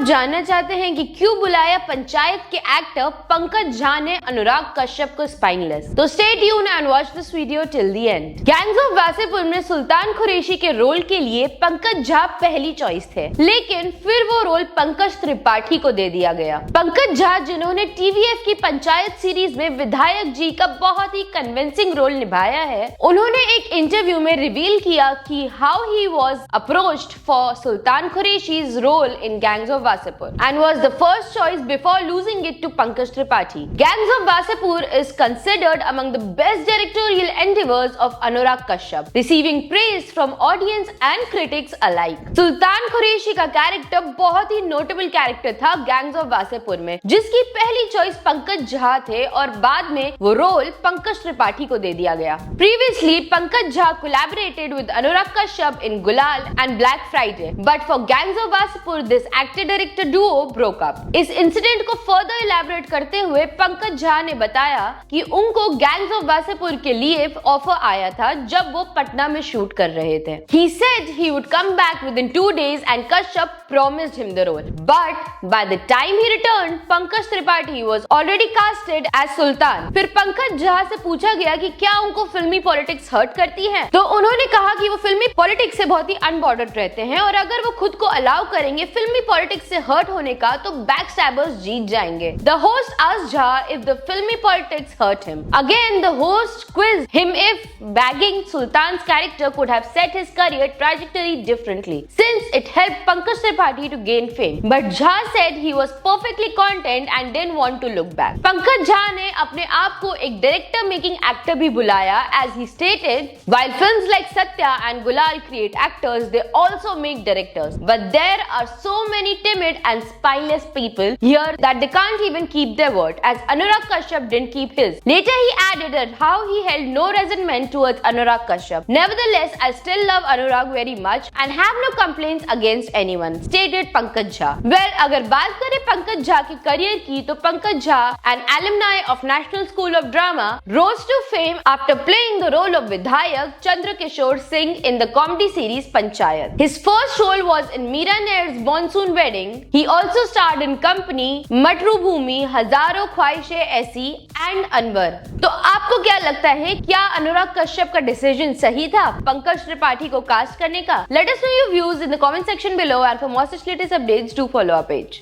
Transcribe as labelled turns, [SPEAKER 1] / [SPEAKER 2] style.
[SPEAKER 1] जानना चाहते हैं कि क्यों बुलाया पंचायत के एक्टर पंकज झा ने अनुराग कश्यप को स्पाइनलेस? तो stay tuned and watch this video till the end. Gangs of Wasseypur में सुल्तान कुरैशी के रोल के लिए पंकज झा पहली चॉइस थे, लेकिन फिर वो रोल पंकज त्रिपाठी को दे दिया गया। पंकज झा, जिन्होंने टीवीएफ की पंचायत सीरीज में विधायक जी का बहुत ही कन्विंसिंग रोल निभाया है, उन्होंने एक इंटरव्यू में रिवील किया कि how he was approached for Sultan Qureshi's role in Gangs of Wasipur and was the first choice before losing it to Pankaj Tripathi. Gangs of Wasipur is considered among the best directorial endeavors of Anurag Kashyap, receiving praise from audience and critics alike. सुल्तान कुरैशी का character बहुत ही notable character था Gangs of Wasipur में, जिसकी पहली choice Pankaj Jha थे और बाद में वो रोल पंकज त्रिपाठी को दे दिया गया। Previously, Pankaj Jha collaborated with Anurag Kashyap in Gulal and Black Friday, but for Gangs of Wasipur, this actor-director duo broke up. इस इंसिडेंट को फर्दर इलैबोरेट करते हुए पंकज झा ने बताया कि उनको गैंग्स ऑफ वासेपुर के लिए ऑफर आया था जब वो पटना में शूट कर रहे थे। He said he would come back within 2 days and Kashyap promised him the role. But by the time he returned, Pankaj Tripathi was already casted as Sultan. फिर पंकज झा से पूछा गया कि क्या उनको फिल्मी पॉलिटिक्स हर्ट करती है, तो उन्होंने कहा कि वो फिल्मी पॉलिटिक्स से बहुत ही अनबॉर्डर्ड रहते हैं और अगर वो खुद को अलाउ करेंगे फिल्मी पॉलिटिक्स से हर्ट होने का तो बैक स्टैबर्स जीत जाएंगे। The host asked Jha if the filmy politics hurt him. Again, the host quizzed him if bagging Sultan's character could have set his career trajectory differently, since it helped Pankaj Tripathi to gain fame. But Jha said he was perfectly content and didn't want to look back. Pankaj Jha ने अपने आप को एक director making actor भी बुलाया, as he stated, while films like Satya and Gulal create actors, they also make directors. But there are so many timid and spineless people here that they can't even keep their word, as Anurag Kashyap didn't keep his. Later he added that how he held no resentment towards Anurag Kashyap. Nevertheless, I still love Anurag very much and have no complaints against anyone, stated Pankaj Jha. Well, अगर बात करें पंकज झा के career की, तो Pankaj Jha, an alumni of National School of Drama, rose to fame after playing the role of Vidhayak Chandrakishore Singh in the comedy series Panchayat. His first role was in Meera Nair's Monsoon Wedding. He also starred in Company, Matrubhumi, Hazaron ख्वाहिशें ऐसी and Anwar. तो आपको क्या लगता है, क्या अनुराग कश्यप का decision सही था पंकज त्रिपाठी को कास्ट करने का? Let us know your views in the comment section below, and for more such latest updates, do follow our page.